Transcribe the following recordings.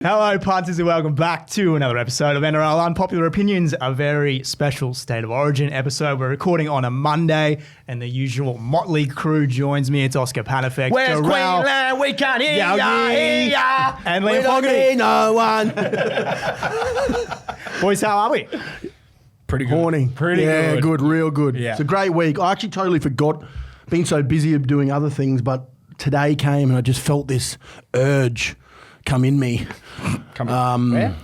Hello, punters, and welcome back to another episode of NRL Unpopular Opinions, a very special State of Origin episode. We're recording on a Monday, and the usual motley crew joins me. It's Oscar Panafek, Where's Jharal, Queensland? We can't hear ya, and We Liam don't Fogarty. need no one. Boys, how are we? Pretty good. Horny. Pretty yeah, good. good, real good. Yeah. It's a great week. I actually totally forgot, being so busy of doing other things, but today came and I just felt this urge come in me. Where?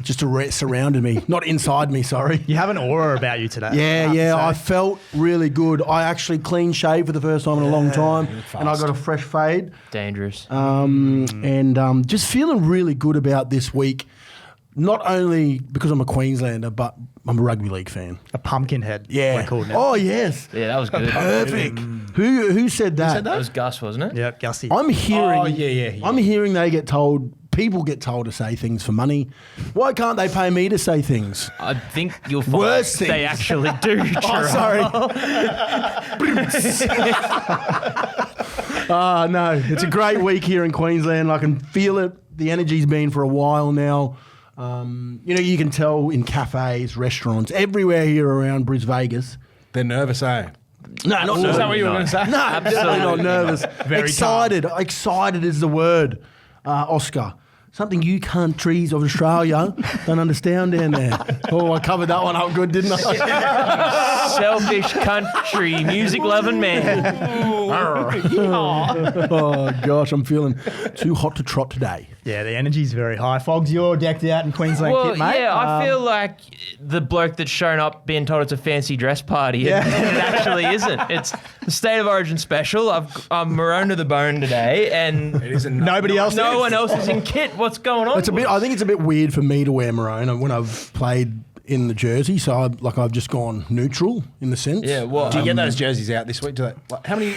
Just surrounded me. Not inside me, sorry. You have an aura about you today. Yeah, I felt really good. I actually clean shaved for the first time in a long time, and I got a fresh fade. Dangerous. And just feeling really good about this week. Not only because I'm a Queenslander, but I'm a rugby league fan. A pumpkin head. Yeah. We're called now. Oh yes. Yeah, that was good. Perfect. Who said that? That was Gus, wasn't it? Yeah, Gussie. I'm hearing. Oh, yeah. I'm hearing people get told to say things for money. Why can't they pay me to say things? I think you'll find Worse they things. actually do. Oh, sorry. No, it's a great week here in Queensland. I can feel it. The energy's been for a while now. You can tell in cafes, restaurants, everywhere here around Bris Vegas. They're nervous, eh? No, not Is nervous. that what you were going to say? No, absolutely not nervous. Very Excited. Excited is the word, Oscar. Something you countries of Australia don't understand down there. Oh, I covered that one up good, didn't I? Selfish country, music-loving man. Oh, gosh, I'm feeling too hot to trot today. Yeah, the energy's very high. Fogs, you're decked out in Queensland Well, kit, mate. yeah, I feel like the bloke that's shown up being told it's a fancy dress party, and it actually isn't. It's the State of Origin special. I'm maroon to the bone today, and It isn't. Nobody else no is. one else is in kit. What's going on? I think it's a bit weird for me to wear maroon when I've played in the jersey, so I've just gone neutral in the sense. Yeah, well, Do you get those jerseys out this week? How many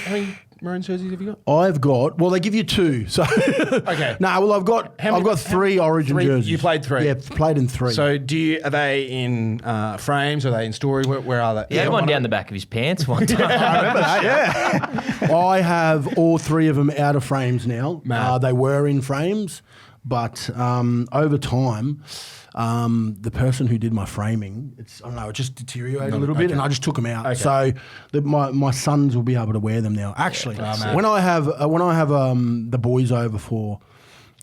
maroon jerseys have you got? I've got. Well, they give you two. So Okay. No, well, I've got three Origin three? jerseys. You played three? Yeah, played in three. So are they in frames? Are they in story? Where are they? he had one down the back of his pants one time. I remember that, yeah. I have all three of them out of frames now. Mad. They were in frames, but over time, the person who did my framing, it just deteriorated a little bit, and I just took them out. Okay. So my sons will be able to wear them now. Actually, when I have the boys over for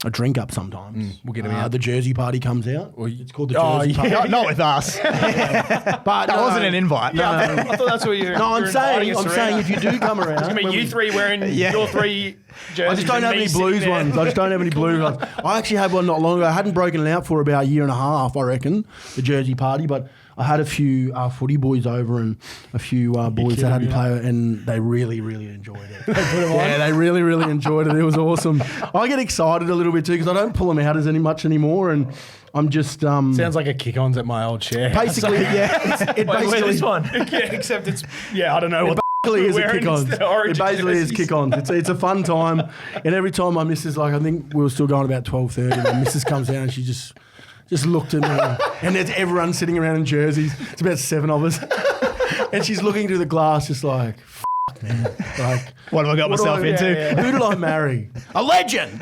a drink up sometimes, we'll get them out. The jersey party comes out. It's called the Oh, jersey party. Not with us. But That wasn't an invite. I thought that's what you're. No, I'm you're inviting us saying around. if you do come around, It's going to be you three wearing your three jerseys. I just don't have any blues ones. I just don't have any blues ones. I actually had one not long ago. I hadn't broken it out for about a year and a half, I reckon, the jersey party. But I had a few footy boys over and a few boys that hadn't played, and they really, really enjoyed it. Yeah, they really, really enjoyed it. It was awesome. I get excited a little bit too because I don't pull them out as much anymore, and I'm just Sounds like a kick-ons at my old chair. basically it Wait, basically this one. yeah, except it's I don't know what. basically is a wearing kick-ons. the Origin It basically is jerseys. kick-ons. It's a fun time, and every time my missus, I think we were still going about 12:30, my missus comes down and she just looked at me, and there's everyone sitting around in jerseys. It's about 7 of us, and she's looking through the glass, just like, "F***, man, like, What have I got myself into? Who did I marry? A legend.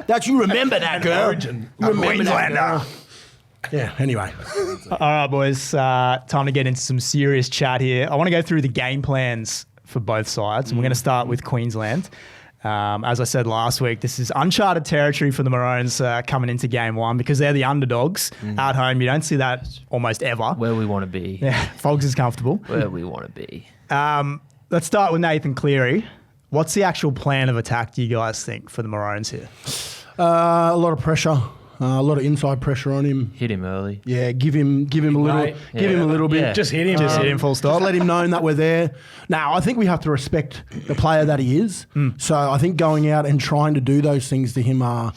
That you remember that girl? Origin. You remember that Queenslander. girl? Yeah. Anyway, All right, boys. Time to get into some serious chat here. I want to go through the game plans for both sides, and we're going to start with Queensland. As I said last week, this is uncharted territory for the Maroons coming into game one because they're the underdogs at home. You don't see that almost ever. Where we want to be. Yeah, Fogs is comfortable. Where we want to be. Let's start with Nathan Cleary. What's the actual plan of attack, do you guys think, for the Maroons here? a lot of pressure. A lot of inside pressure on him. Hit him early. Yeah, give him a little, Right. give him a little bit. Yeah. Just hit him. Just hit him full stop. Let him know that we're there. Now, I think we have to respect the player that he is. So I think going out and trying to do those things to him are,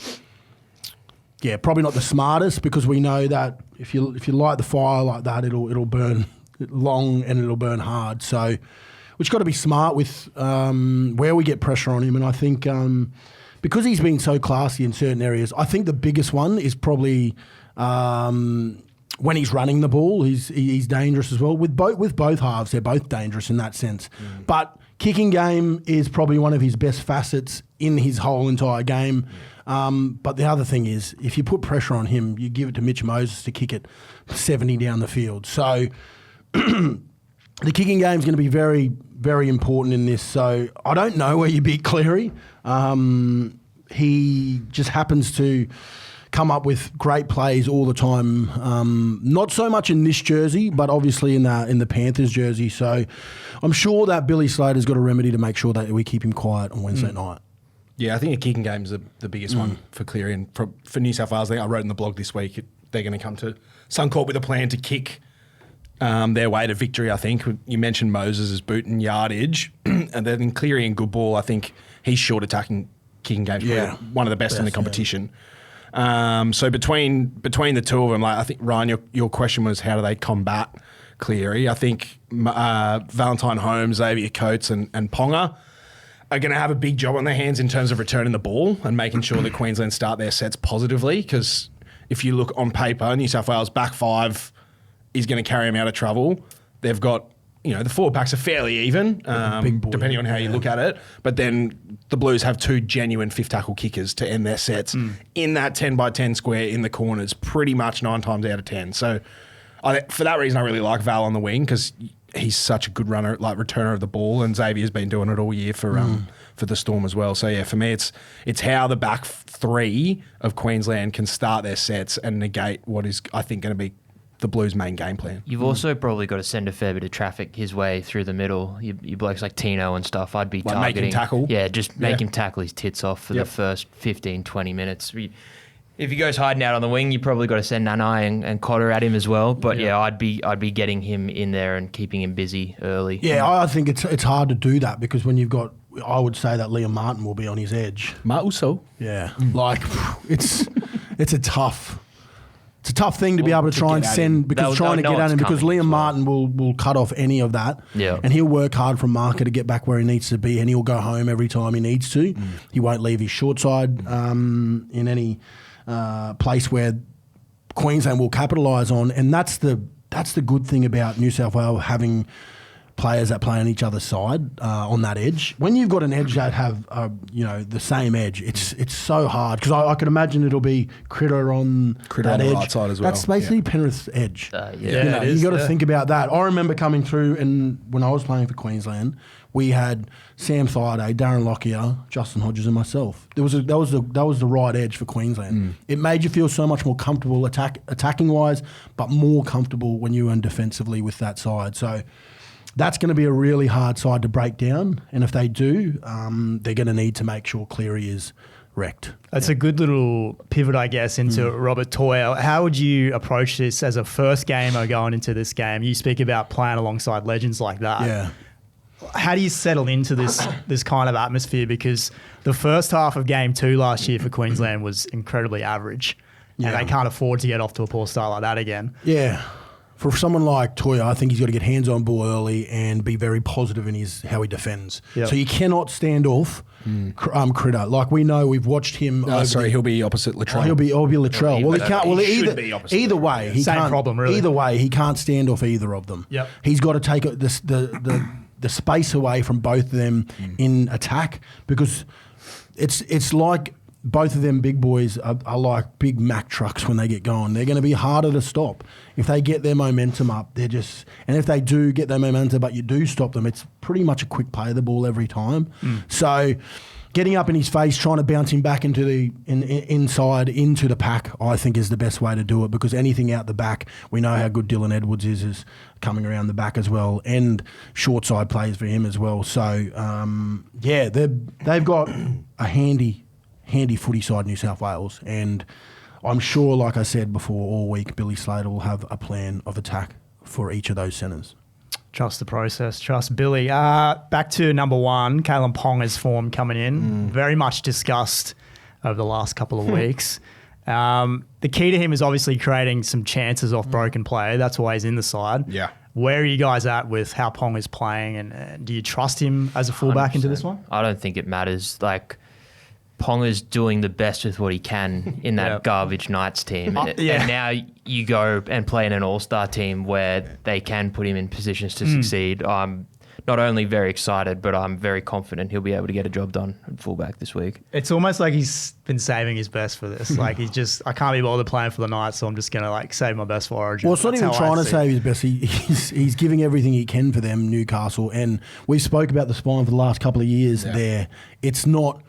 probably not the smartest because we know that if you light the fire like that, it'll burn long and it'll burn hard. So we've got to be smart with where we get pressure on him, and I think. Because he's been so classy in certain areas, I think the biggest one is probably when he's running the ball. He's dangerous as well. With both halves, they're both dangerous in that sense. But kicking game is probably one of his best facets in his whole entire game. But the other thing is, if you put pressure on him, you give it to Mitch Moses to kick it 70 down the field. So the kicking game is going to be very, very important in this. So I don't know where you beat Cleary. He just happens to come up with great plays all the time. Not so much in this jersey, but obviously in the Panthers jersey. So I'm sure that Billy Slater's got a remedy to make sure that we keep him quiet on Wednesday night. Yeah, I think a kicking game is the biggest one for Cleary. And for New South Wales, I wrote in the blog this week, they're going to come to Suncorp with a plan to kick their way to victory, I think. You mentioned Moses' boot and yardage. And then Cleary and good ball, I think he's short attacking kicking games, one of the best in the competition. So between the two of them, like I think, Ryan, your question was how do they combat Cleary? I think Valentine Holmes, Xavier Coates and Ponga are going to have a big job on their hands in terms of returning the ball and making sure that Queensland start their sets positively, because if you look on paper, New South Wales back five is going to carry them out of trouble. They've got, the forward packs are fairly even, depending on how you look at it. But then the Blues have two genuine fifth tackle kickers to end their sets in that 10x10 square in the corners pretty much 9 times out of 10. So for that reason, I really like Val on the wing because he's such a good runner, like returner of the ball, and Xavier's been doing it all year for the Storm as well. So yeah, for me, it's how the back three of Queensland can start their sets and negate what is, I think, going to be the Blues' main game plan. You've also probably got to send a fair bit of traffic his way through the middle. You blokes like Tino and stuff, I'd be targeting. Make him tackle? Yeah, just make him tackle his tits off for the first 15, 20 minutes. If he goes hiding out on the wing, you probably got to send Nanai and Cotter at him as well. But I'd be getting him in there and keeping him busy early. Yeah, I think it's hard to do that because when you've got, I would say that Liam Martin will be on his edge. Mauso. Yeah, like it's a tough thing to be able to try and send because trying to get at him because Liam Martin will cut off any of that. Yeah. And he'll work hard from marker to get back where he needs to be, and he'll go home every time he needs to. He won't leave his short side in any place where Queensland will capitalise on, and that's the good thing about New South Wales having players that play on each other's side on that edge. When you've got an edge that have the same edge, it's so hard because I can imagine it'll be Critter on that edge. Right side as well. That's basically Penrith's edge. You got to think about that. I remember coming through, and when I was playing for Queensland, we had Sam Thaiday, Darren Lockyer, Justin Hodges, and myself. That was the right edge for Queensland. It made you feel so much more comfortable attacking wise, but more comfortable when you were defensively with that side. So that's going to be a really hard side to break down, and if they do, they're going to need to make sure Cleary is wrecked. That's a good little pivot, I guess, into Robert Toyer. How would you approach this as a first gamer going into this game? You speak about playing alongside legends like that. Yeah. How do you settle into this kind of atmosphere? Because the first half of Game 2 last year for Queensland was incredibly average, and they can't afford to get off to a poor start like that again. Yeah. For someone like Toya, I think he's got to get hands on ball early and be very positive in how he defends. Yep. So you cannot stand off Critter. Like we know, we've watched him. He'll be opposite Latrell. He'll be Latrell. Well, he can't. Well, either way, he Same can't. problem, really. Either way, he can't stand off either of them. Yep. He's got to take the space away from both of them in attack because it's like. Both of them big boys are like big Mack trucks when they get going. They're going to be harder to stop. If they get their momentum up, and if they do get their momentum, but you do stop them, it's pretty much a quick play of the ball every time. So getting up in his face, trying to bounce him back into inside into the pack, I think is the best way to do it because anything out the back, we know how good Dylan Edwards is coming around the back as well, and short side plays for him as well. So, they've got a handy footy side New South Wales, and I'm sure, like I said before, all week Billy Slater will have a plan of attack for each of those centres. Trust the process. Trust Billy. Back to number 1, Kalen Ponga's form coming in. Very much discussed over the last couple of weeks. The key to him is obviously creating some chances off broken play. That's why he's in the side. Yeah. Where are you guys at with how Ponga's playing, and do you trust him as a fullback 100%. Into this one? I don't think it matters. Like, Ponga's doing the best with what he can in that garbage Knights team. And now you go and play in an all-star team where they can put him in positions to succeed. not only very excited, but I'm very confident he'll be able to get a job done at fullback this week. It's almost like he's been saving his best for this. Like I can't be bothered playing for the Knights, so I'm just going to like save my best for Origin. Well, it's not That's even how trying I to see save it. his best. He's giving everything he can for them, Newcastle. And we spoke about the spine for the last couple of years there. It's not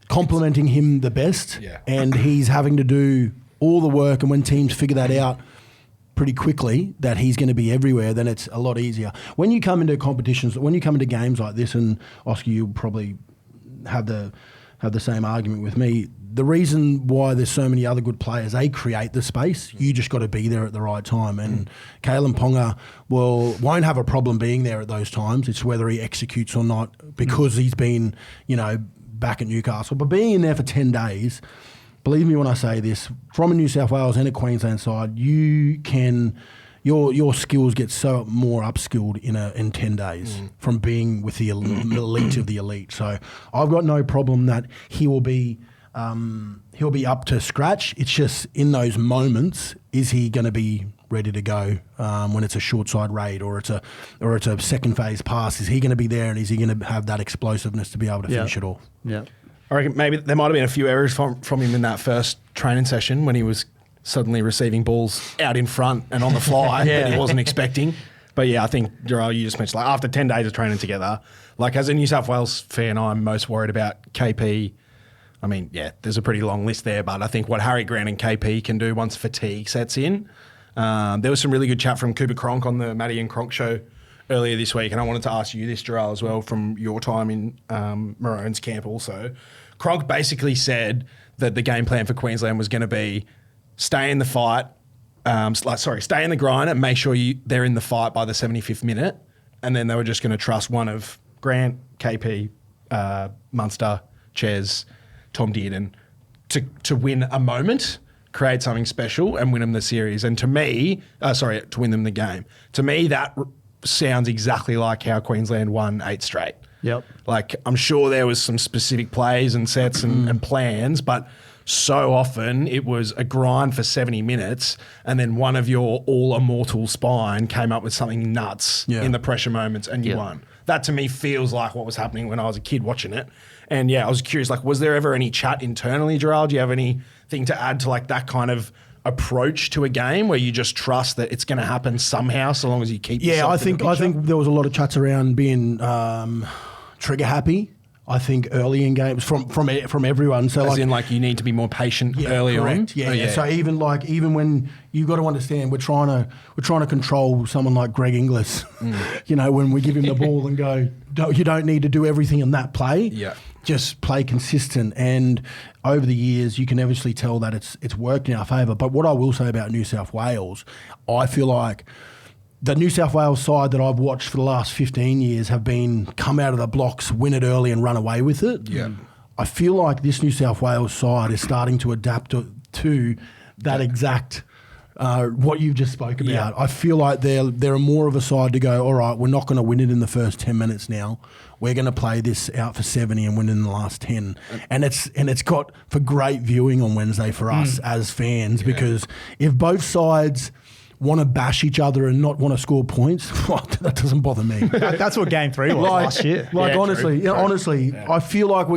complimenting him the best. Yeah. And he's having to do all the work. And when teams figure that out pretty quickly, that he's going to be everywhere, then it's a lot easier. When you come into competitions, when you come into games like this, and Oscar, you'll probably have the same argument with me. The reason why there's so many other good players, they create the space. You just got to be there at the right time. And Kalen Ponga won't have a problem being there at those times. It's whether he executes or not, because he's been, back at Newcastle. But being in there for 10 days, believe me when I say this, from a New South Wales and a Queensland side, you can... Your skills get so more upskilled in 10 days from being with the elite of the elite. So I've got no problem that he'll be up to scratch. It's just in those moments, is he going to be ready to go when it's a short side raid or it's a second phase pass? Is he going to be there, and is he going to have that explosiveness to be able to finish it all? Yeah. I reckon maybe there might have been a few errors from him in that first training session when he was suddenly receiving balls out in front and on the fly that he wasn't expecting. But yeah, I think, Jharal, you just mentioned, like, after 10 days of training together, like, as a New South Wales fan, I'm most worried about KP. I mean, yeah, there's a pretty long list there, but I think what Harry Grant and KP can do once fatigue sets in. There was some really good chat from Cooper Cronk on the Matty and Cronk show earlier this week, and I wanted to ask you this, Jharal, as well, from your time in Maroon's camp also. Cronk basically said that the game plan for Queensland was going to be stay in the fight, stay in the grind and make sure they're in the fight by the 75th minute, and then they were just going to trust one of Grant, KP, Munster, Ches, Tom Dearden to win a moment, create something special and win them the series. And to me, to win them the game. To me, that sounds exactly like how Queensland won 8 straight. Yep. Like, I'm sure there was some specific plays and sets and plans, but so often it was a grind for 70 minutes and then one of your all-immortal spine came up with something nuts in the pressure moments and you won. That to me feels like what was happening when I was a kid watching it. And yeah, I was curious, like, was there ever any chat internally, Jharal? Do you have anything to add to like that kind of approach to a game where you just trust that it's going to happen somehow so long as you keep yourself in the picture? I think there was a lot of chats around being trigger happy. I think early in games from everyone. So as in you need to be more patient early on. Yeah. So even when you've got to understand, we're trying to control someone like Greg Inglis. When we give him the ball and go, you don't need to do everything in that play. Yeah. Just play consistent. And over the years, you can obviously tell that it's worked in our favour. But what I will say about New South Wales, I feel like the New South Wales side that I've watched for the last 15 years have been come out of the blocks, win it early and run away with it. Yeah. I feel like this New South Wales side is starting to adapt to that exact what you've just spoke about. Yeah. I feel like they're more of a side to go, all right, we're not going to win it in the first 10 minutes now. We're going to play this out for 70 and win it in the last 10. And it's got for great viewing on Wednesday for us as fans, because if both sides want to bash each other and not want to score points, that doesn't bother me. That's what Game 3 was last year. Honestly, I feel like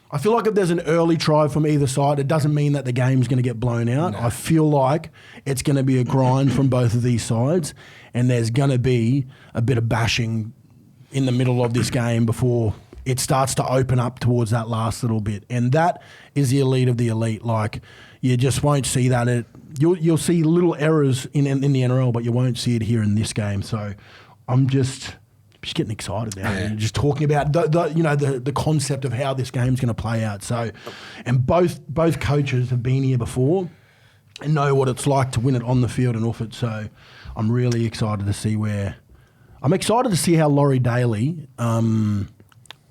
I feel like if there's an early try from either side, it doesn't mean that the game's going to get blown out. No. I feel like it's going to be a grind from both of these sides, and there's going to be a bit of bashing in the middle of this game before it starts to open up towards that last little bit. And that is the elite of the elite. Like, you just won't see that. You'll see little errors in the NRL, but you won't see it here in this game. So I'm just getting excited now. Yeah. Just talking about the concept of how this game's going to play out. So, and both coaches have been here before and know what it's like to win it on the field and off it. So I'm really excited to see how Laurie Daly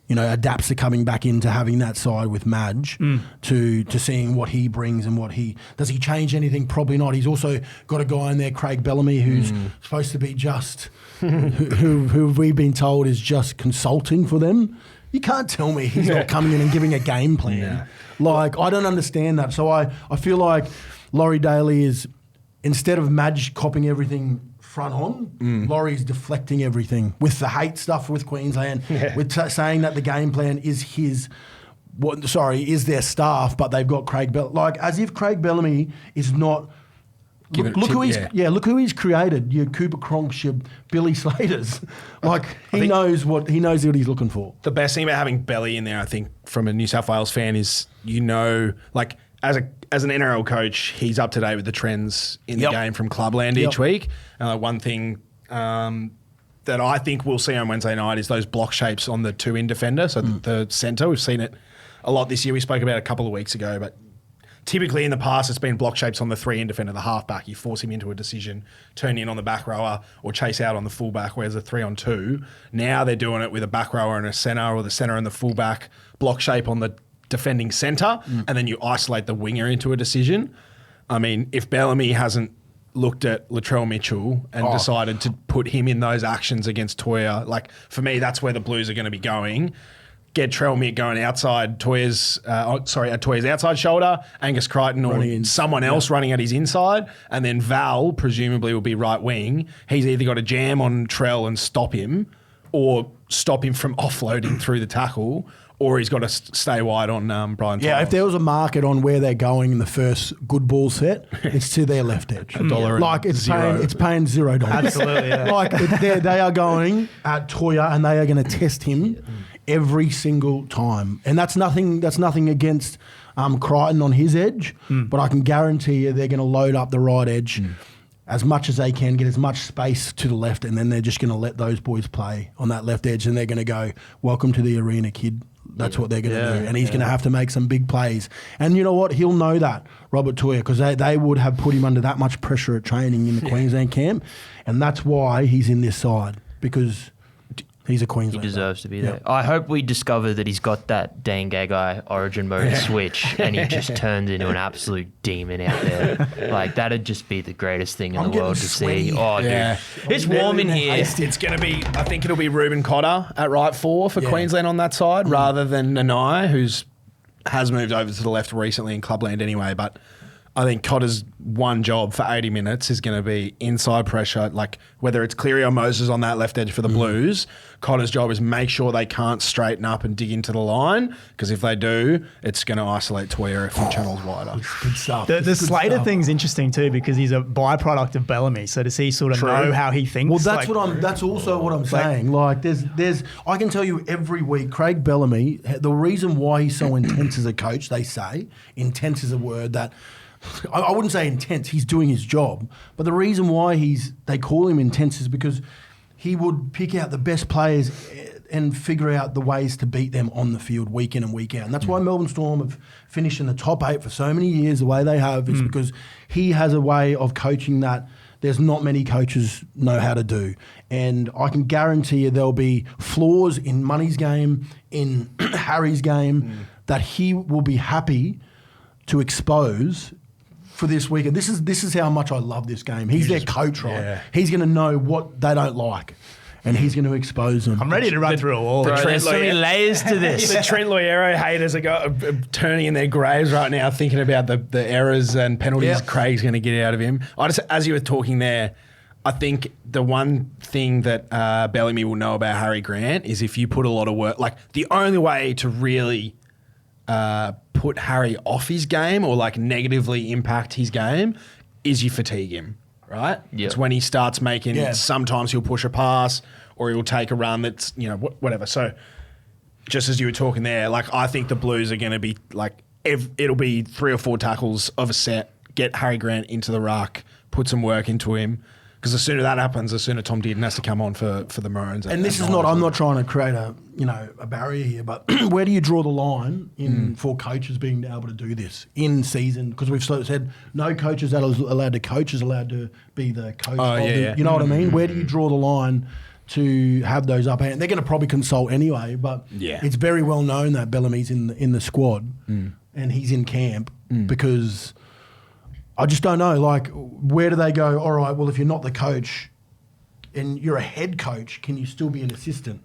adapts to coming back into having that side with Madge to seeing what he brings and does he change anything? Probably not. He's also got a guy in there, Craig Bellamy, who's supposed to be just who we've been told is just consulting for them. You can't tell me he's not coming in and giving a game plan. Yeah. Like, I don't understand that. So I feel like Laurie Daly is, instead of Madge copying everything front on, Laurie's deflecting everything with the hate stuff with Queensland, with saying that the game plan is is their staff, but they've got Craig Bellamy. Like, as if Craig Bellamy is not... Look who he's created. Your Cooper Cronks, your Billy Slaters. Like, he knows what he's looking for. The best thing about having Belly in there, I think, from a New South Wales fan is, like, as an NRL coach, he's up to date with the trends in the game from Clubland each week. And one thing that I think we'll see on Wednesday night is those block shapes on the 2-in defender. So the centre, we've seen it a lot this year. We spoke about it a couple of weeks ago, but typically in the past it's been block shapes on the 3-in defender, the halfback. You force him into a decision, turn in on the back rower or chase out on the fullback, whereas a 3-on-2. Now they're doing it with a back rower and a centre, or the centre and the fullback, block shape on the defending centre, and then you isolate the winger into a decision. I mean, if Bellamy hasn't looked at Latrell Mitchell and decided to put him in those actions against Toya, like, for me, that's where the Blues are going to be going. Get Trell Mick going outside Toya's outside shoulder, Angus Crichton or someone else running at his inside, and then Val presumably will be right wing. He's either got to jam on Trell and stop him, or stop him from offloading through the tackle, or he's got to stay wide on Brian Thomas. Yeah, if there was a market on where they're going in the first good ball set, it's to their left edge. $1 like it's paying $0. Absolutely, yeah. Like they are going at Toya and they are going to test him every single time. And that's nothing against Crichton on his edge, but I can guarantee you they're going to load up the right edge as much as they can, get as much space to the left, and then they're just going to let those boys play on that left edge, and they're going to go, welcome to the arena, kid. That's what they're going to do. And he's going to have to make some big plays. And you know what? He'll know that, Robert Toya, because they would have put him under that much pressure at training in the Queensland camp. And that's why he's in this side, because he's a Queenslander. He deserves to be there. I hope we discover that he's got that Dane Gagai origin mode switch and he just turns into an absolute demon out there. Like, that'd just be the greatest thing in the world to see. Oh, dude. It's warm in here. It's going to be, I think it'll be Ruben Cotter at right 4 for Queensland on that side, rather than Nanai, has moved over to the left recently in Clubland anyway. But I think Cotter's one job for 80 minutes is going to be inside pressure, like whether it's Cleary or Moses on that left edge for the Blues. Cotter's job is make sure they can't straighten up and dig into the line, because if they do, it's going to isolate Toya if the channel's wider. Good stuff. The Slater thing's interesting too, because he's a byproduct of Bellamy. So does he sort of know how he thinks? Well, that's also what I'm saying. Like, there's I can tell you every week, Craig Bellamy, the reason why he's so intense as a coach, they say, intense is a word that, I wouldn't say intense, he's doing his job, but the reason why they call him intense is because he would pick out the best players and figure out the ways to beat them on the field week in and week out. And that's why Melbourne Storm have finished in the top 8 for so many years the way they have. It's because he has a way of coaching that there's not many coaches know how to do. And I can guarantee you there'll be flaws in Money's game, in Harry's game, that he will be happy to expose for this weekend. This is how much I love this game. He's their coach, right? Yeah. He's going to know what they don't like, and he's going to expose them. I'm ready to run through all. There's so many layers to this. The Trent Loiero haters are turning in their graves right now, thinking about the errors and penalties Craig's going to get out of him. As you were talking there, I think the one thing that Bellamy will know about Harry Grant is if you put a lot of work, like the only way to really put Harry off his game or like negatively impact his game is you fatigue him, right? Yep. It's when he starts making, sometimes he'll push a pass or he'll take a run that's, whatever. So just as you were talking there, like I think the Blues are going to be like, it'll be 3 or 4 tackles of a set, get Harry Grant into the ruck, put some work into him. Because the sooner that happens, the sooner Tom Dearden has to come on for the Maroons. And this is not, I'm not trying to create a barrier here, but where do you draw the line for coaches being able to do this in season? Because we've said no coaches that are allowed to coach is allowed to be the coach. You know what I mean? Where do you draw the line to have those up hand? They're going to probably consult anyway, but it's very well known that Bellamy's in the squad and he's in camp because I just don't know, like, where do they go, all right, well, if you're not the coach and you're a head coach, can you still be an assistant?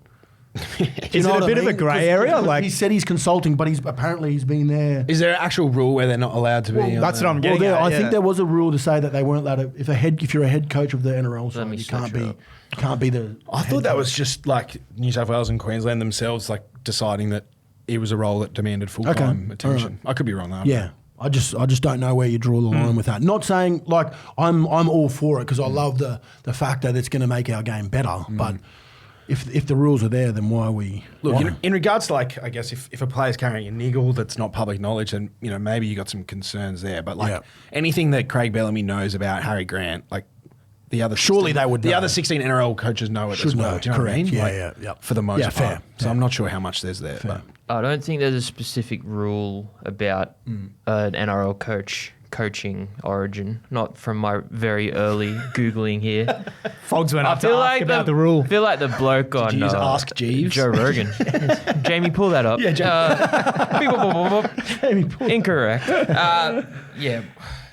Is it a bit of a grey area? Like he said he's consulting, but he's been there. Is there an actual rule where they're not allowed to be? that's what I'm getting at. I think there was a rule to say that they weren't allowed to. If you're a head coach of the NRL side, you can't be the. I thought that was just like New South Wales and Queensland themselves, like deciding that it was a role that demanded full time attention. Right. I could be wrong though. Yeah. I just don't know where you draw the line with that. Not saying like I'm all for it because I love the fact that it's going to make our game better. But if the rules are there, then why are we look in regards to like I guess if a player's carrying a niggle that's not public knowledge, then maybe you got some concerns there. But like anything that Craig Bellamy knows about Harry Grant, like the other they would. The other 16 NRL coaches know it as well. Do you know what I mean? Yeah. For the most part. Fair. So I'm not sure how much there's there. But I don't think there's a specific rule about an NRL coaching Origin. Not from my very early Googling here. Fogs went up to ask about the rule. I feel like the bloke on Ask Jeeves? Joe Rogan. Jamie, pull that up. Yeah, Jamie. Incorrect. Yeah.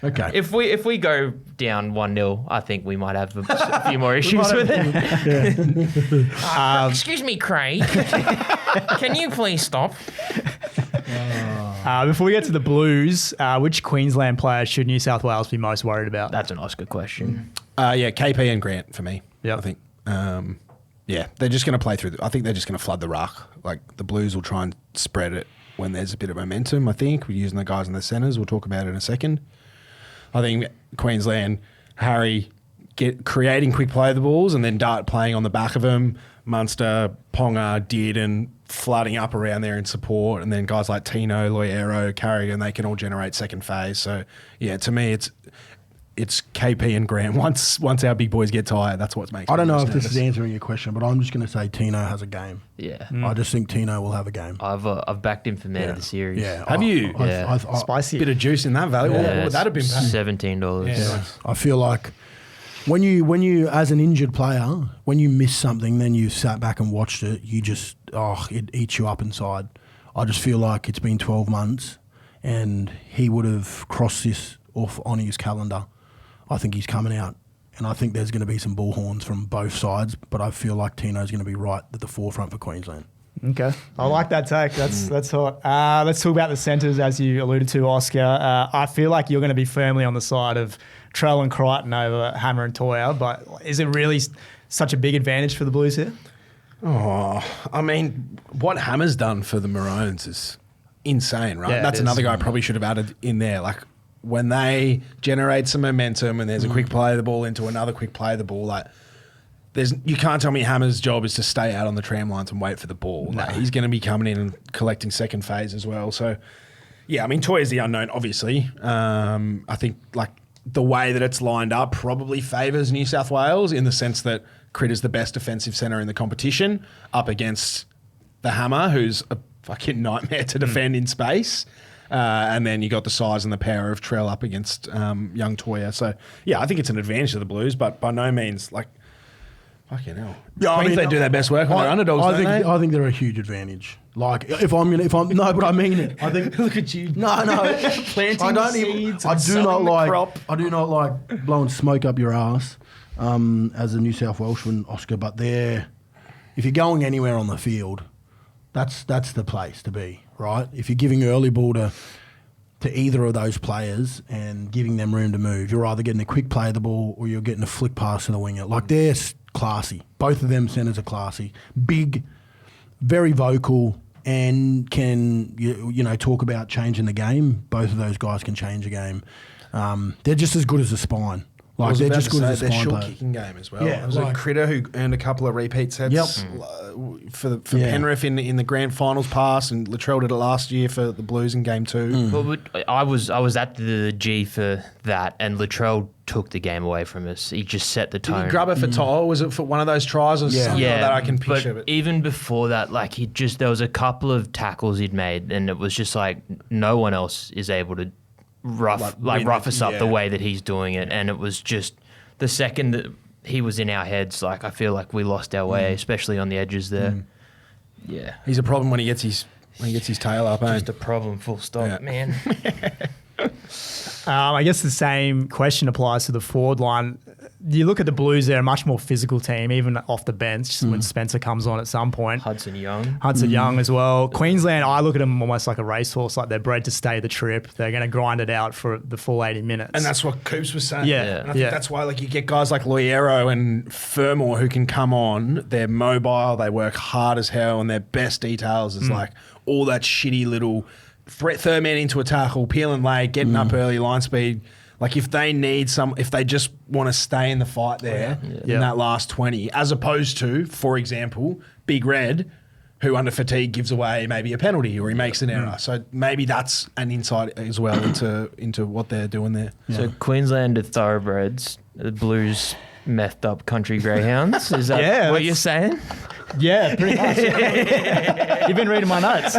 Okay. If we go down 1-0, I think we might have a few more issues with it. Excuse me, Craig. Can you please stop? Before we get to the Blues, which Queensland player should New South Wales be most worried about? That's an Oscar question. KP and Grant for me. Yep. I think. They're just going to play through. I think they're just going to flood the ruck. Like the Blues will try and spread it when there's a bit of momentum. I think we're using the guys in the centres. We'll talk about it in a second. I think Queensland, Harry creating quick play the balls and then Dart playing on the back of them. Munster, Ponga, Dearden flooding up around there in support, and then guys like Tino, Loiero, Carrigan, they can all generate second phase. So yeah, to me it's KP and Graham. Once our big boys get tired, that's what makes. I don't know if this is answering your question, but I'm just going to say Tino has a game. Yeah, I just think Tino will have a game. I've backed him for man of the series. Yeah, have you? Spicy. Bit of juice in that value. What would that have been? $17. Yeah. I feel like when you as an injured player, when you miss something, then you sat back and watched it. You just it eats you up inside. I just feel like it's been 12 months, and he would have crossed this off on his calendar. I think he's coming out, and I think there's going to be some bullhorns from both sides, but I feel like Tino's going to be right at the forefront for Queensland. Okay. I like that take. That's hot. Let's talk about the centres, as you alluded to, Oscar. I feel like you're going to be firmly on the side of Trell and Crichton over Hammer and Toya, but is it really such a big advantage for the Blues here? Oh, I mean, what Hammer's done for the Maroons is insane, right? Yeah, That's another guy I probably should have added in there. Like, when they generate some momentum and there's a quick play of the ball into another quick play of the ball, like you can't tell me Hammer's job is to stay out on the tram lines and wait for the ball. No. Like, he's going to be coming in and collecting second phase as well. So, yeah, I mean, Toya's the unknown, obviously. I think like the way that it's lined up probably favours New South Wales in the sense that Crit is the best defensive centre in the competition up against the Hammer, who's a fucking nightmare to defend in space. And then you got the size and the power of Trell up against young Toya. So, yeah, I think it's an advantage to the Blues, but by no means, like, fucking hell. Yeah, Queensland do their best work on their underdogs, I think they're a huge advantage. Like, no, but I mean it. I think. Look at you. No. Planting seeds. I do not like blowing smoke up your ass as a New South Welshman, Oscar, but if you're going anywhere on the field, that's the place to be. Right, if you're giving early ball to either of those players and giving them room to move, you're either getting a quick play of the ball or you're getting a flick pass to the winger. Like, they're classy. Both of them centres are classy, big, very vocal, and can talk about changing the game. Both of those guys can change a game. They're just as good as a spine. Like, they're just good as a spine short player. kicking game as well. Yeah, it was a Critter who earned a couple of repeat sets for Penrith in the grand finals pass, and Latrell did it last year for the Blues in game 2. Well, I was at the G for that, and Latrell took the game away from us. He just set the tone. Did he grab it for Toll? Was it for one of those tries or something like that? I can picture but even before that, like, there was a couple of tackles he'd made, and it was just like no one else is able to rough us up the way that he's doing it. And it was just the second that he was in our heads, like, I feel like we lost our way, especially on the edges there. Yeah, he's a problem when he gets his tail up. Just a problem, full stop, man. I guess the same question applies to the forward line. you look at the Blues, they're a much more physical team, even off the bench when Spencer comes on at some point. Hudson Young as well. Queensland, I look at them almost like a racehorse, like they're bred to stay the trip. They're going to grind it out for the full 80 minutes. And that's what Coops was saying. Yeah. And I think that's why like you get guys like Loiero and Fermor who can come on. They're mobile. They work hard as hell. And their best details is like all that shitty little third man into a tackle, peeling late, getting up early, line speed. Like if they just want to stay in the fight there in that last 20, as opposed to, for example, Big Red, who under fatigue gives away maybe a penalty or he makes an error. So maybe that's an insight as well into what they're doing there. Yeah. So Queensland are thoroughbreds, the Blues methed up country greyhounds. Is that what you're saying? Yeah, pretty much. You've been reading my notes.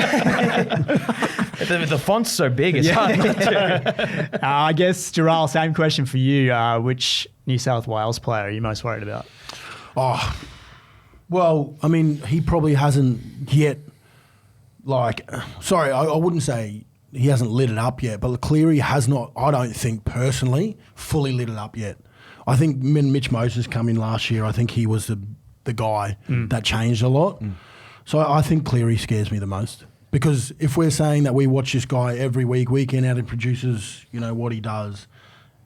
The font's so big, it's hard not to. I guess, Jharal, same question for you. Which New South Wales player are you most worried about? Oh, well, I mean, he probably hasn't yet, I wouldn't say he hasn't lit it up yet, but Cleary has not, I don't think personally, fully lit it up yet. I think when Mitch Moses came in last year, I think he was the guy that changed a lot. So I think Cleary scares me the most. Because if we're saying that we watch this guy every week in, out, and produces, what he does,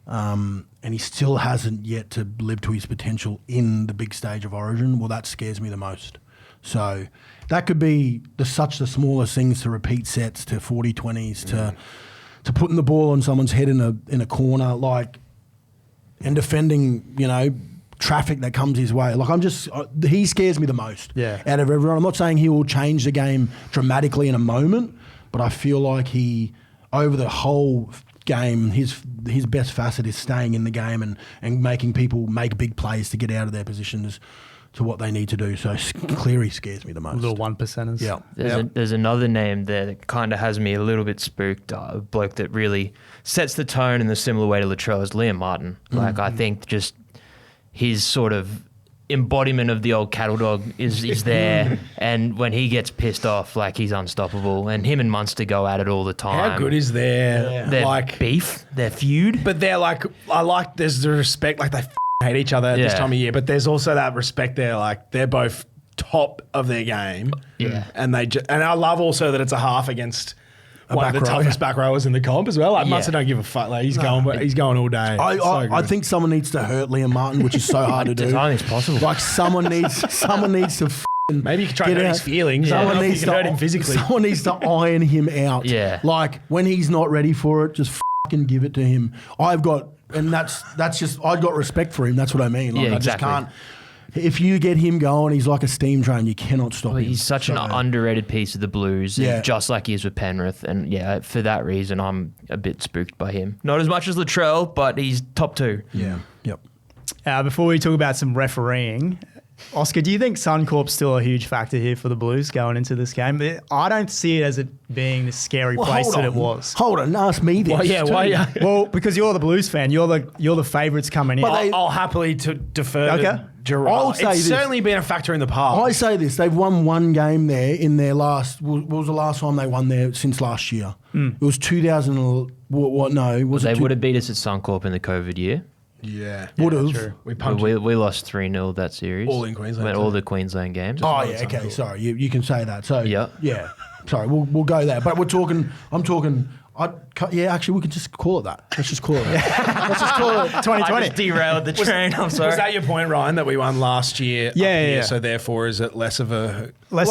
and he still hasn't yet to live to his potential in the big stage of Origin, well, that scares me the most. So that could be the smallest things, to repeat sets, to 40-20s, to putting the ball on someone's head in a corner, and defending, traffic that comes his way. He scares me the most out of everyone. I'm not saying he will change the game dramatically in a moment, but I feel like over the whole game, his best facet is staying in the game and making people make big plays to get out of their positions to what they need to do. So Cleary scares me the most. Little 1%ers. Yeah. There's another name there that kind of has me a little bit spooked. A bloke that really sets the tone in the similar way to Latrell is Liam Martin. I think just his sort of embodiment of the old cattle dog is there, and when he gets pissed off, he's unstoppable. And him and Munster go at it all the time. How good is their beef, their feud? But they're there's the respect, they hate each other at this time of year, but there's also that respect there. They're both top of their game. Yeah, and and I love also that it's a half against one of the toughest back rowers in the comp as well. Munster don't give a fuck. He's going all day. I think someone needs to hurt Liam Martin, which is so hard to do. I don't think it's possible. Someone needs to maybe you can try and hurt his feelings. Someone needs to hurt him physically. Someone needs to iron him out. Yeah. When he's not ready for it, just fucking give it to him. I've got respect for him. That's what I mean. Exactly. I just can't. If you get him going, he's like a steam train. You cannot stop him. He's such an underrated piece of the Blues, just like he is with Penrith. And for that reason, I'm a bit spooked by him. Not as much as Latrell, but he's top 2. Yeah. Yep. Before we talk about some refereeing, Oscar, do you think Suncorp's still a huge factor here for the Blues going into this game? I don't see it as it being the scary place that it was. Hold on, ask me this. Why? Well, because you're the Blues fan, you're the favourites coming in. I'll happily defer to Jharal. I'll say it's certainly been a factor in the past. I say this: they've won one game there in their last. What was the last time they won there since last year? It was 2000. What? No, was it? They would have beat us at Suncorp in the COVID year. Yeah, would have. We lost 3-0 that series. All in Queensland. All the Queensland games. Oh yeah, okay. Sorry, you can say that. So yeah. Sorry, we'll go there. But I'm talking. Actually, we could just call it that. Let's just call it that. Let's just call it 2020. I just derailed the train. I'm sorry. Was that your point, Ryan, that we won last year? Yeah. So therefore, is it less of a? I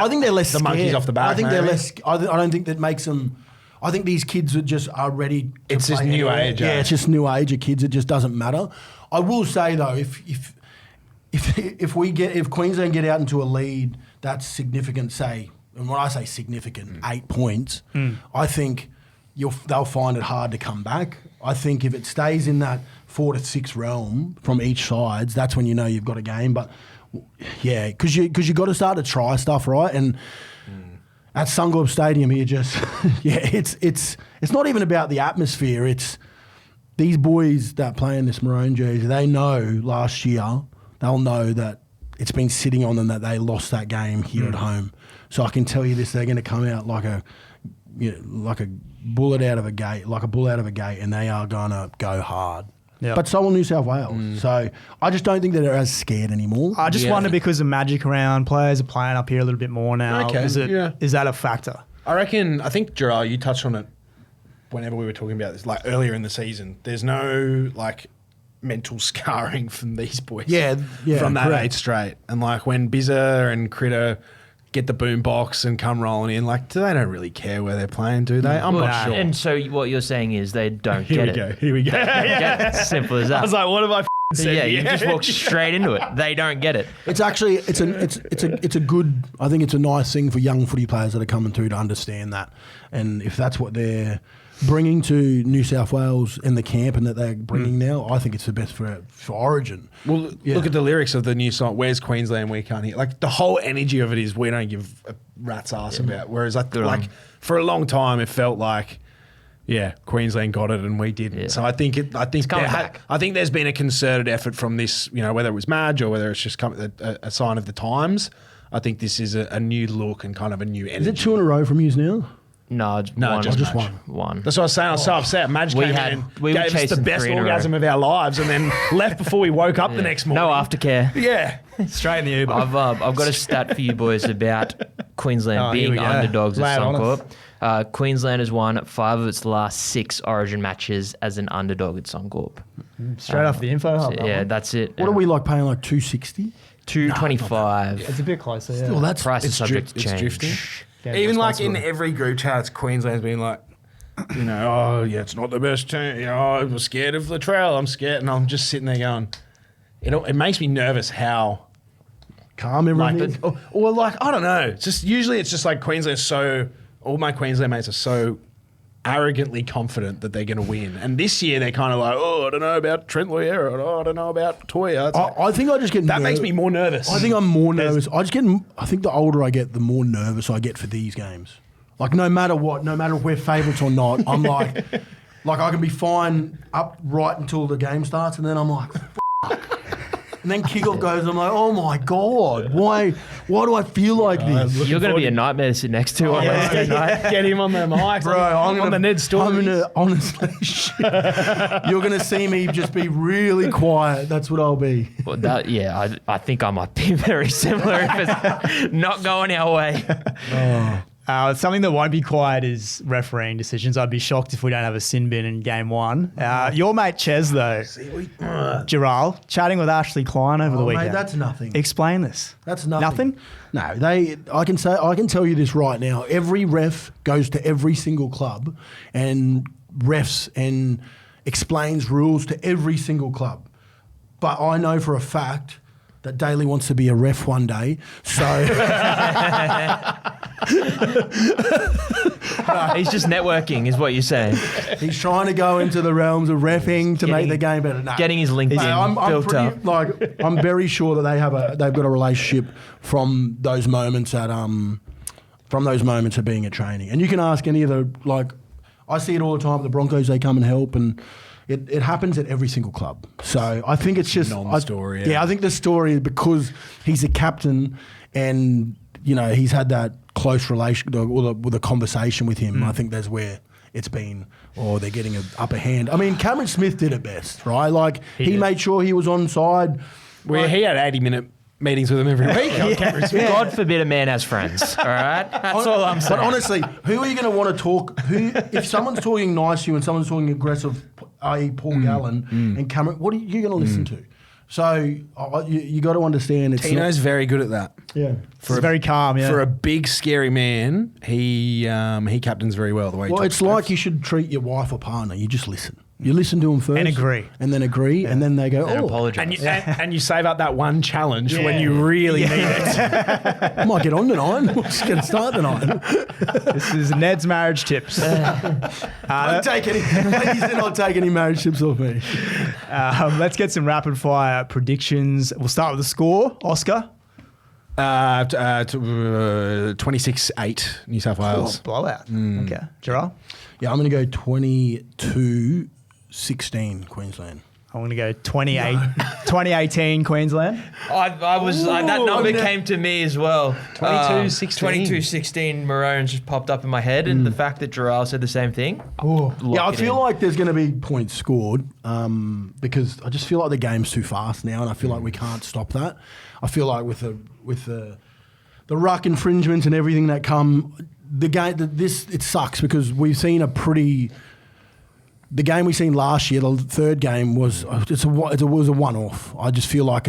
think they're less. The monkeys off the back. I think they're less. I don't think that makes them. I think these kids are ready. To it's just new age. Yeah, it's just new age of kids. It just doesn't matter. I will say though, if Queensland get out into a lead, that's significant. Say, and when I say significant, 8 points. I think they'll find it hard to come back. I think if it stays in that 4 to 6 realm from each sides, that's when you know you've got a game. But yeah, because you got to start to try stuff, right? And at Suncorp Stadium, you just it's not even about the atmosphere. It's these boys that play in this maroon jersey. They know last year. They'll know that it's been sitting on them that they lost that game here at home. So I can tell you this: they're going to come out like a bullet out of a gate, and they are going to go hard. Yep. But so will New South Wales. So I just don't think that they're as scared anymore. I just wonder because of Magic around, players are playing up here a little bit more now. Okay, Is that a factor? I think, Jharal, you touched on it whenever we were talking about this, like earlier in the season. There's no like mental scarring from these boys. Yeah, from that correct. 8 straight. And like when Bizza and Critter get the boom box and come rolling in, like, they don't really care where they're playing, do they? I'm not sure. And so what you're saying is they don't get it. Here we go. It's simple as that. I was like, what have I said? Yeah, you just walk straight into it. They don't get it. It's actually it's a good. I think it's a nice thing for young footy players that are coming through to understand that, and if that's what they're bringing to New South Wales in the camp and that they're bringing now, I think it's the best for Origin. Well, look at the lyrics of the new song. Where's Queensland? We can't hear. Like the whole energy of it is we don't give a rat's ass about. Whereas like for a long time it felt like, yeah, Queensland got it and we didn't. Yeah. So I think there's been a concerted effort from this, you know, whether it was Madge or whether it's just a sign of the times. I think this is a new look and kind of a new energy. Is it 2 in a row from you now? No, just one. That's what I was saying. I was so upset. Madge came in and gave us the best orgasm of our lives and then left before we woke up the next morning. No aftercare. Yeah. Straight in the Uber. I've got a stat for you boys about Queensland being underdogs at Suncorp. Queensland has won 5 of its last 6 Origin matches as an underdog at Suncorp. Straight off the info hub. Yeah, that's it. What are we like paying, like 260? 225. It's a bit closer. Yeah. Well, that's Price is subject to change. Drifting. Yeah, Even like in every group chat, Queensland's been like, you know, oh yeah, it's not the best team. You know, I'm scared of Latrell. I'm scared, and I'm just sitting there going, it makes me nervous how calm everyone is. Or like I don't know. It's just usually it's just like Queensland's so. All my Queensland mates are so arrogantly confident that they're going to win, and this year they're kind of like, oh, I don't know about Trent Loiera, I don't know about Toya. I think I just get that makes me more nervous. I think I'm more nervous. I think the older I get, the more nervous I get for these games. Like no matter what, no matter if we're favourites or not, I'm like I can be fine up right until the game starts, and then I'm like, and then kickoff goes, I'm like, oh my God, why do I feel like this? You're going to be a nightmare to sit next to on Wednesday night. Get him on the mic, bro. I'm on the Ned Stories. Honestly, you're going to see me just be really quiet. That's what I'll be. Well, I think I might be very similar if it's not going our way. Something that won't be quiet is refereeing decisions. I'd be shocked if we don't have a sin bin in game 1. Your mate Ches, though, Jharal, chatting with Ashley Klein over the weekend. Mate, that's nothing. Explain this. That's nothing. Nothing? No, I can tell you this right now. Every ref goes to every single club and refs and explains rules to every single club. But I know for a fact that Daly wants to be a ref one day, so... He's just networking, is what you're saying. He's trying to go into the realms of reffing to make the game better. No. Getting his LinkedIn built up. I'm very sure that they've got a relationship from those moments of being at training. And you can ask any of the, I see it all the time at the Broncos, they come and help, and it happens at every single club. So I think it's just... Non-story. I think the story is because he's a captain and, you know, he's had that close relation with a conversation with him. I think that's where it's been, or they're getting an upper hand. I mean, Cameron Smith did it best, right? Like, he made sure he was on side. Where he had 80-minute meetings with him every week. God forbid a man has friends, all right? That's all I'm saying. But honestly, who are you going to want to talk? If someone's talking nice to you and someone's talking aggressive, i.e. Paul Gallen and Cameron, what are you going to listen to? So you got to understand. Tino's very good at that. Yeah, He's very calm. Yeah, for a big scary man, he captains very well. The way. Well, it's like you should treat your wife or partner. You just listen. You listen to them first and agree, and then they go, and apologise, and you save up that one challenge when you really need it. I might get on tonight. We're just going to start tonight. This is Ned's marriage tips. Don't take any. Please do not take any marriage tips off me. Let's get some rapid fire predictions. We'll start with the score. Oscar. 26-8 New South Wales. Blowout. Okay. Jharal? Yeah, I'm going to go 22-16 Queensland. I'm going to go 2018 Queensland. That number came to me as well. 22-16. 22-16 Maroons just popped up in my head, and the fact that Jharal said the same thing. Yeah, I feel like there's going to be points scored because I just feel like the game's too fast now, and I feel like we can't stop that. I feel like with the ruck infringements and everything that come, the game it sucks because we've seen the game we seen last year, the third game was a one-off. I just feel like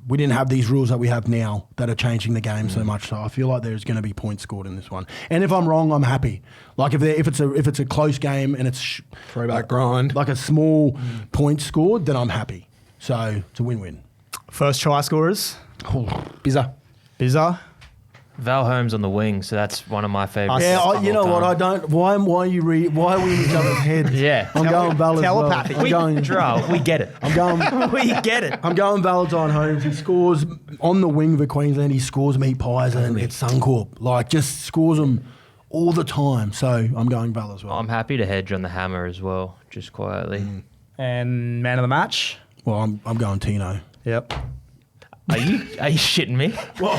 we didn't have these rules that we have now that are changing the game so much. So I feel like there's going to be points scored in this one. And if I'm wrong, I'm happy. Like if it's a close game and it's Throwback grind, like a small point scored, then I'm happy. So it's a win-win. First try scorers. Bizza. Val Holmes on the wing, so that's one of my favourites. Yeah, you know what? I don't. Why are we in each other's heads? Yeah. I'm going Val as well. Telepathy. Jharal, we get it. I'm going. We get it. I'm going Valentine Holmes. He scores on the wing for Queensland. He scores meat pies and it's Suncorp. Like, just scores them all the time. So I'm going Val as well. I'm happy to hedge on the hammer as well, just quietly. And man of the match. Well, I'm going Tino. Yep. Are you shitting me? Well,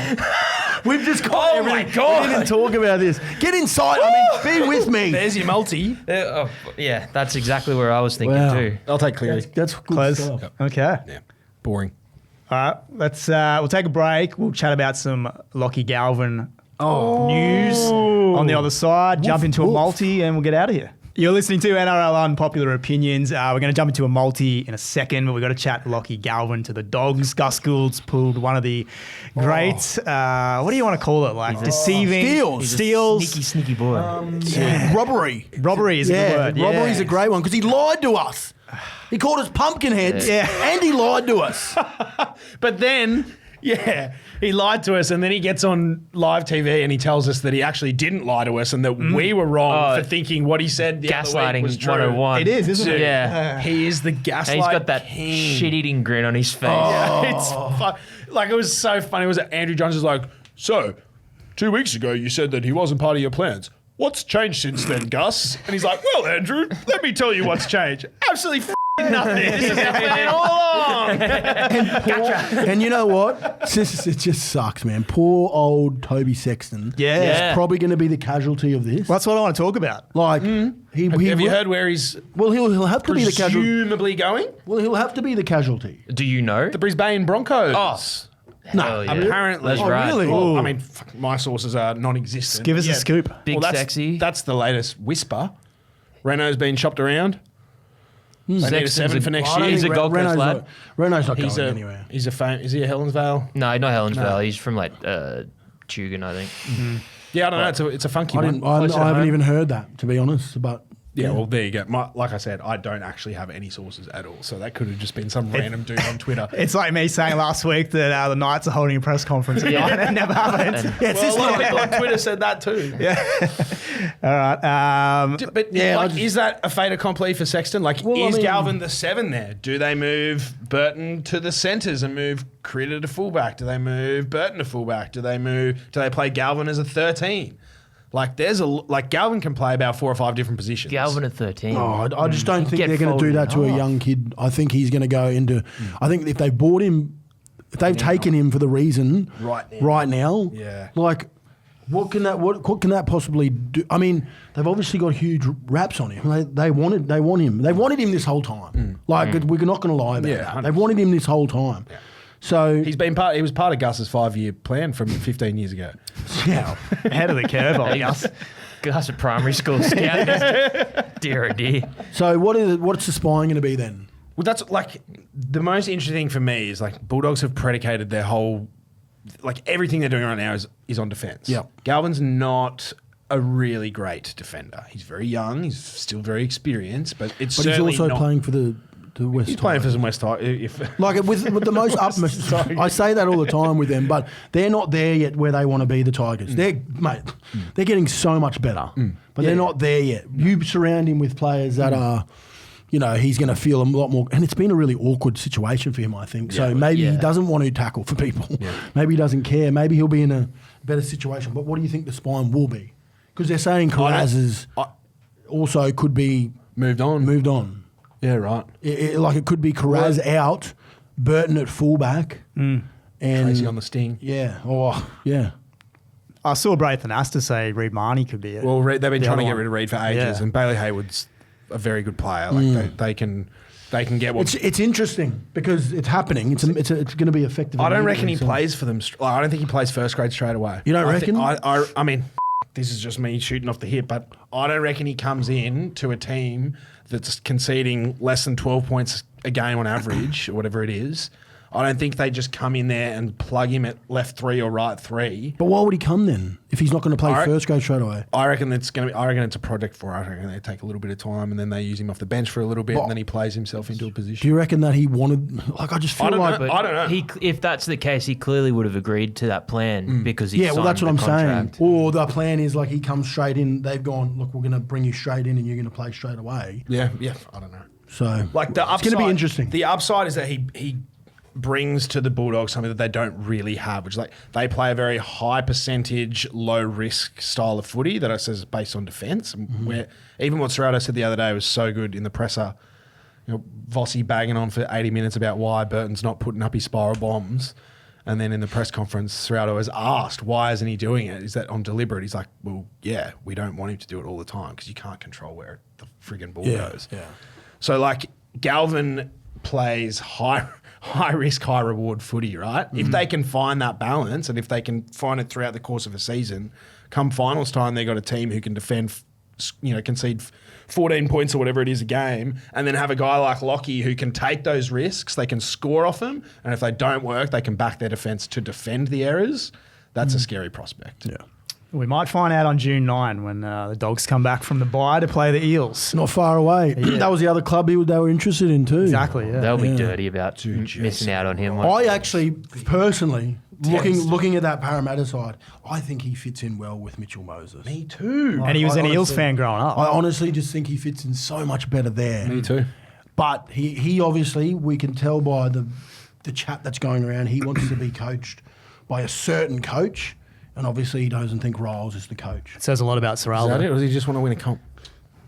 we've just got everything. my God. We didn't talk about this. Get inside. I mean, be with me. There's your multi. Yeah, that's exactly where I was thinking Wow. too. I'll take Cleary. That's good Close. stuff. Okay. Yeah, boring. All right. We'll take a break. We'll chat about some Lachie Galvin news on the other side. Jump into a multi and we'll get out of here. You're listening to NRL Unpopular Opinions. We're going to jump into a multi in a second, but we've got to chat Lachie Galvin to the Dogs. Gus Gould's pulled one of the great, what do you want to call it? Like deceiving steals. Sneaky boy. Robbery. Robbery is a good word. Robbery's a great one because he lied to us. He called us pumpkin heads and he lied to us. But then, he lied to us, and then he gets on live TV and he tells us that he actually didn't lie to us and that we were wrong for thinking what he said the other week was Gaslighting true. 101. It is, isn't it? Yeah. He is the gaslight And he's got that king. shit-eating grin on his face. Like, it was so funny. It was Andrew Johns was like, so 2 weeks ago you said that he wasn't part of your plans. What's changed since then, Gus? And he's like, well, Andrew, let me tell you what's changed. Absolutely nothing. This is our plan all along. And you know what? It just sucks, man. Poor old Toby Sexton. Yeah. Is probably going to be the casualty of this. Well, that's what I want to talk about. Like, Have you heard where he's Well, he'll have to be the casualty. presumably going? Well, he'll have to be the casualty. Do you know? The Brisbane Broncos. Hell yeah. Apparently. That's Oh, right. really? Well, I mean, my sources are non-existent. Give us a scoop. Big that's, sexy. That's the latest whisper. Renault's been shopped around. They need a Sexton's 7 for next I don't year. He's think a Gold Coast Renault's lad. not- Renault's not He's going a anywhere. Is he a Helensvale? No, not Helensvale. He's from like Tugan, I think. Yeah, I don't know. It's a funky I one. Close to haven't home. even heard that, to be honest. But Yeah, well, there you go. Like I said, I don't actually have any sources at all, so that could have just been some random dude on Twitter. It's like me saying last week that the Knights are holding a press conference at night and it never happened. Well, a lot of people on Twitter said that too. All right. But is that a fait accompli for Sexton? Like, Well, I is mean- Galvin the 7 there? Do they move Burton to the centres and move Critter to fullback? Do they move Burton to fullback? Do they play Galvin as a 13? Like, Galvin can play about 4 or 5 different positions. Galvin at 13. I just don't think Get they're going to do folded that to in a half. young kid. I think he's going to go into. I think if they bought him, if they've taken him for the reason Right now, Yeah. like what can that possibly do? I mean, they've obviously got huge raps on him. They wanted him. They wanted him this whole time. We're not going to lie about Yeah, that. They wanted him this whole time. So He was part of Gus's 5-year plan from 15 years ago. yeah, Ahead of the curve, I guess. Gus at primary school scout. Dear oh dear. so what's the spying going to be then? Well, that's like the most interesting thing for me is like Bulldogs have predicated their whole, like everything they're doing right now is on defence. Yep. Galvin's not a really great defender. He's very young. He's still very experienced, but it's But he's certainly also not. playing for the West. He's playing for Tigers. some West Tigers. Like with the most utmost, I say that all the time with them, but they're not there yet where they want to be. The Tigers, they're getting so much better, but they're not there yet. You surround him with players that are, he's going to feel a lot more. And it's been a really awkward situation for him, I think. So maybe he doesn't want to tackle for people. Maybe he doesn't care. Maybe he'll be in a better situation. But what do you think the spine will be? Because they're saying Carraz is also could be moved on. Yeah, right. It could be Carraz out, Burton at fullback, and Tracy on the sting. Yeah. Oh, yeah. I saw Braithen Astor say Reid Marnie could be it. Well, they've been The trying to other get one. rid of Reid for ages, Yeah. and Bailey Hayward's a very good player. Like they can get what. It's interesting because it's happening. It's going to be effective. I don't reckon he immediately, so- plays for them. I don't think he plays first grade straight away. You don't reckon? I mean, this is just me shooting off the hip, but I don't reckon he comes in to a team that's conceding less than 12 points a game on average, or whatever it is. I don't think they just come in there and plug him at left 3 or right 3. But why would he come then if he's not going to play first grade straight away? I reckon it's a project for it. I reckon they take a little bit of time and then they use him off the bench for a little bit and then he plays himself into a Do position. you reckon that he wanted? Like, I just feel like. I don't know. If that's the case, he clearly would have agreed to that plan because he Yeah, well, that's what I'm signed the saying. Or the plan is like he comes straight in. They've gone, look, we're going to bring you straight in and you're going to play straight away. Yeah, I don't know. So Like the upside, it's going to be interesting. The upside is that he brings to the Bulldogs something that they don't really have, which is like they play a very high percentage, low risk style of footy that I says is based on defence. Where even what Serrato said the other day was so good in the presser. You know, Vossi bagging on for 80 minutes about why Burton's not putting up his spiral bombs. And then in the press conference, Serrato was asked, why isn't he doing it? Is that on deliberate? He's like, well, yeah, we don't want him to do it all the time because you can't control where the friggin' ball goes. Yeah. So, like, Galvin plays high risk, high reward footy, right? If they can find that balance and if they can find it throughout the course of a season, come finals time, they've got a team who can defend, concede 14 points or whatever it is a game, and then have a guy like Lachie who can take those risks, they can score off them, and if they don't work, they can back their defence to defend the errors. That's a scary prospect. Yeah. We might find out on June 9 when the Dogs come back from the bye to play the Eels. Not far away. That was the other club they were interested in too. Exactly, yeah. They'll be dirty about missing out on him. I actually, personally, looking at that Parramatta side, I think he fits in well with Mitchell Moses. Me too. And he was an Eels honestly- fan growing up. I honestly just think he fits in so much better there. Me too. But he obviously, we can tell by the chat that's going around, he wants to be coached by a certain coach. And obviously he doesn't think Riles is the coach. It says a lot about Is that Jharal. it, or does he just want to win a comp?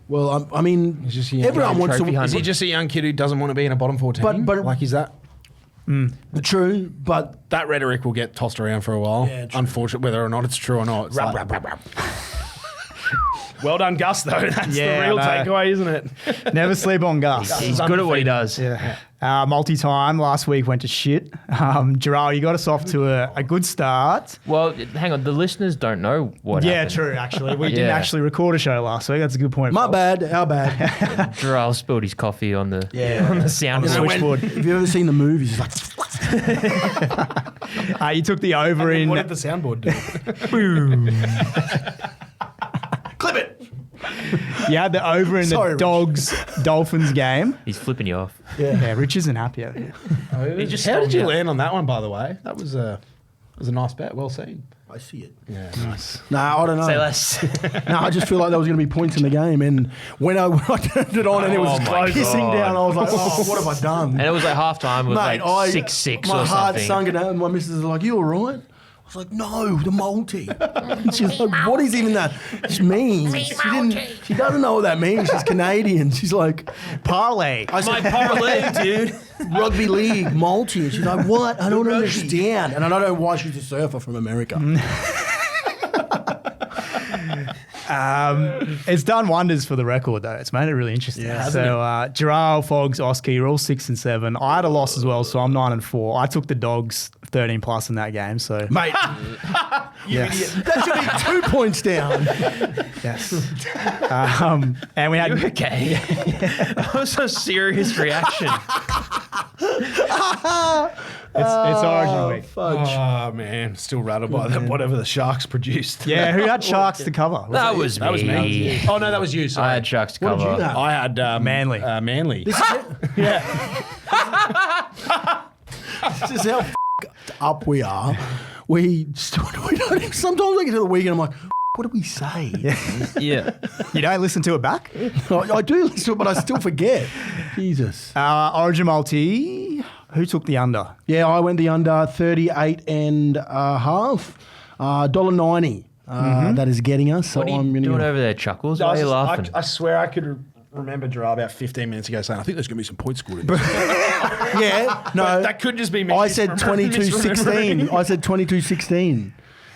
Well, I mean, He's just a young everyone guy, wants trophy to. hunter. Is he just a young kid who doesn't want to be in a bottom 4 team? But- like, is that... True, but That rhetoric will get tossed around for a while. Yeah, true. Unfortunately, whether or not it's true or not. It's like- Well done, Gus, though. That's Yeah, the real I know. takeaway, isn't it? Never sleep on Gus. He's good at what he does. Yeah. Multi-time last week went to shit. Jharal, you got us off to a good start. Well, hang on. The listeners don't know what Yeah, happened. true, actually. We didn't Yeah. actually record a show last week. That's a good point. my Paul. bad, our bad. Jharal spilled his coffee on the Yeah. on the sound On the board. switchboard. Have you ever seen the movies? It's like, You took the over in... What did the soundboard do? clip it. You had the over in Sorry, the Rich. Dogs-Dolphins game. He's flipping you off. Yeah, Rich isn't happy over here. How did you land on that one, by the way? That was a nice bet. Well seen. I see it. Yeah, nice. No, I don't know. Say less. No, I just feel like there was going to be points in the game, and when I turned it on and it was Oh my kissing God. down, I was like, "Oh, what have I done?" And it was like half time. It was Mate, like 6-6 my or heart something. sunk in it, and my missus is like, "You all right?" I was like, "No, the multi." And she's like, "What is even that? It means she doesn't know what that means. She's Canadian. She's like, Parlay. I said, My parlay, dude. rugby league multi." And she's like, "What? I don't understand." And I don't know why she's a surfer from America. It's done wonders for the record, though. It's made it really interesting. Yeah, so, Jharal, Fogs, Oski, you're all 6 and 7. I had a loss as well, so I'm 9 and 4. I took the Dogs 13 plus in that game, so Mate, yes. that should be 2 points down. Yes. And we had Okay. That was a serious reaction. it's Origin week. Fudge. Oh, man. Still rattled by that, whatever the Sharks produced. Yeah, who had Sharks to cover? That was That was me. me. Oh, no, that was you. Sorry. I had Sharks to What did cover. you have? I had Manly. Manly. This is how up we are. We don't even, sometimes I get to the weekend, I'm like, what did we say? Yeah. You don't listen to it back? I do listen to it, but I still forget. Jesus. Origin multi. Who took the under? Yeah, I went the under 38 and a half. $1.90. That is getting us. So What are you I'm gonna doing go. over there, Chuckles? Why are you laughing? I swear I could remember Jharal about 15 minutes ago saying, I think there's going to be some points scored in this. Yeah, no. But that could just be me. I said misremembering. 22-16. I said 22-16.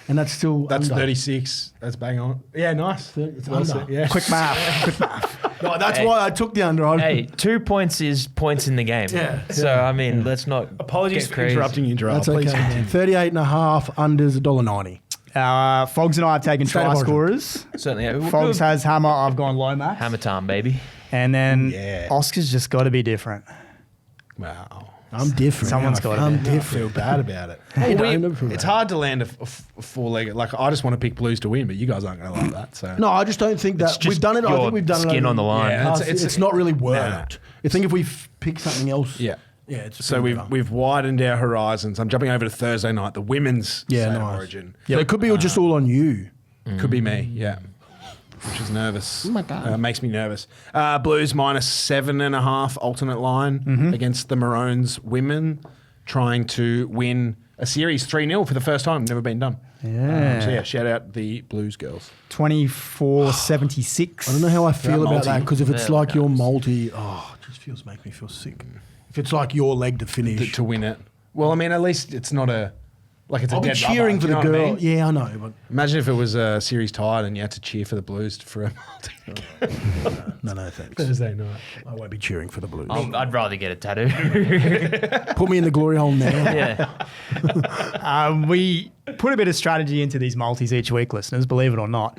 And that's still That's under. 36. That's bang on. Yeah, nice. It's Well under. said, yeah. Quick math. No, that's Hey. why I took the under. Hey, 2 points is points in the game. Yeah. So, I mean, let's not Apologies get for crazy. interrupting you, Jharal. That's Please okay. continue. 38.5, unders $1.90. Fogs and I have taken State try of origin. scorers. Certainly. Yeah. Fogs has Hammer. I've gone Lomax. Hammer time, baby. And then Yeah. Oscar's just got to be different. Wow. I'm different. Someone's got to I'm be. I different. feel bad about it. Hey, don't feel It's bad. hard to land a four-legged. Like, I just want to pick Blues to win, but you guys aren't going to like that. So No, I just don't think that just we've done it. I your think we've done it. skin over on the line. Yeah, it's not really worked. No. I think if we pick something else, Yeah. it's So been better. we've widened our horizons. I'm jumping over to Thursday night, the women's State of nice. Origin. So it could be just all on you. Could be me, yeah. Which is nervous. Oh my God. Makes me nervous. Blues minus 7.5 alternate line against the Maroons women, trying to win a series 3-0 for the first time. Never been done. Yeah. So yeah, shout out the Blues girls. 24-76. I don't know how I feel about multi. that because if it's There like it your goes. multi, it just makes me feel sick. If it's like your leg to finish, To win it. Well, I mean, at least it's not a like it's a I'll be dead cheering rubber, for do the you know girl. what I mean? Yeah, I know, but Imagine if it was a series tied and you had to cheer for the Blues for a multi no, thanks. Thursday night. I won't be cheering for the Blues. I'd rather get a tattoo. Put me in the glory hole now. Yeah. We put a bit of strategy into these multis each week, listeners, believe it or not.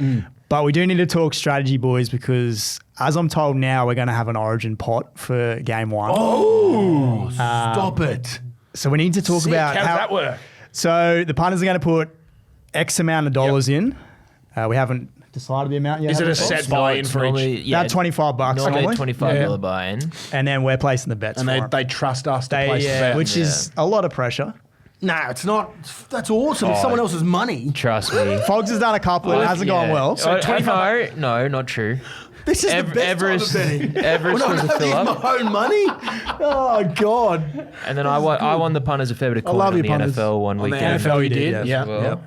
But we do need to talk strategy, boys, because as I'm told now, we're going to have an origin pot for game one. Oh, stop it. So we need to talk about How does that work? So the punters are going to put X amount of dollars in. We haven't decided the amount yet. Is it have a we? set buy-in for each? About $25 normally. $25 buy-in. And then we're placing the bets And for 'em. they trust us to place the bet. which is a lot of pressure. No, it's not. That's awesome. It's Oh. someone else's money. Trust me. Fogs has done a couple. It hasn't gone well. So no, not true. This is the best time of betting. Everest was a When I fill have up. my own money. Oh God. And then I won the punters a fair bit of coin love on you, the punters. NFL one On the weekend. NFL you did, yes. yeah. as well.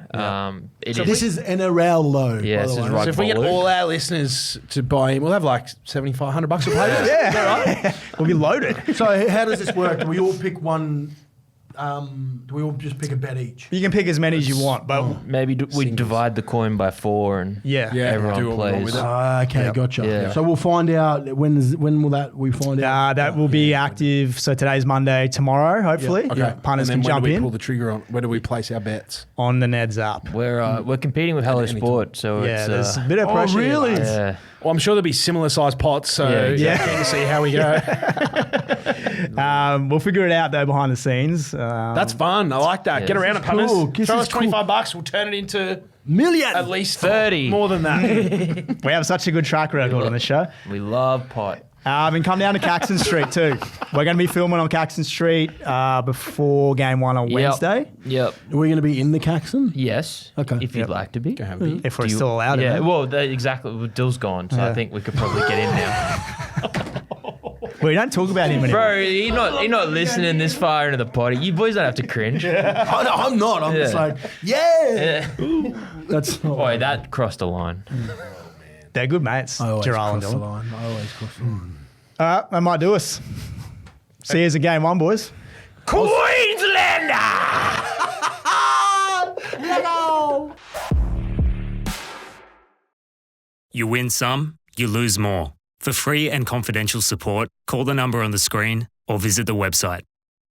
It This is NRL low. Yeah, by this the is way. right. So if we get Baller. all our listeners to buy in, we'll have like $7,500 to play. Yeah. We'll be loaded. So how does this work? Do we all pick one? Do we all just pick a bet each? You can pick as many as you want, but maybe we divide the coin by 4 and yeah. Yeah. everyone do what we want plays. with it. Okay, gotcha. Yeah. So we'll find out when will we find out? That will be active. So today's Monday, tomorrow, hopefully. Okay. Punters and can then jump when do we in pull the trigger on? Where do we place our bets? on the Neds app. We're competing with Hello Any Sport, so Yeah, it's there's a bit of pressure. here, really? lads. yeah. Well, I'm sure there'll be similar sized pots, so Yeah. keen to see how we go. We'll figure it out though behind the scenes. That's fun. I like that. Yeah, Get this around is it, punters. cool. This Throw is us $25. We'll turn it into Million. at least 30. More than that. we have such a good track record on this show. We love pot. And come down to Caxton Street too. We're going to be filming on Caxton Street before game one on Wednesday. Yep. Are we going to be in the Caxton? Yes. Okay. If you'd like to be. Go have a beer. If we're Do you- still allowed Yeah. in Well, exactly. Well, Dill's gone, so I think we could probably get in now. We don't talk about him anymore. Bro, you're not listening this far into the potty. You boys don't have to cringe. Oh, no, I'm not. I'm just Yeah. like, yeah. Yeah. That's not. Boy, that crossed a line. They're good mates, I always Jharal and cross the Dylan. line. I always cross the line. All right, that might do us. See you at game one, boys. Queenslander! You win some, you lose more. For free and confidential support, call the number on the screen or visit the website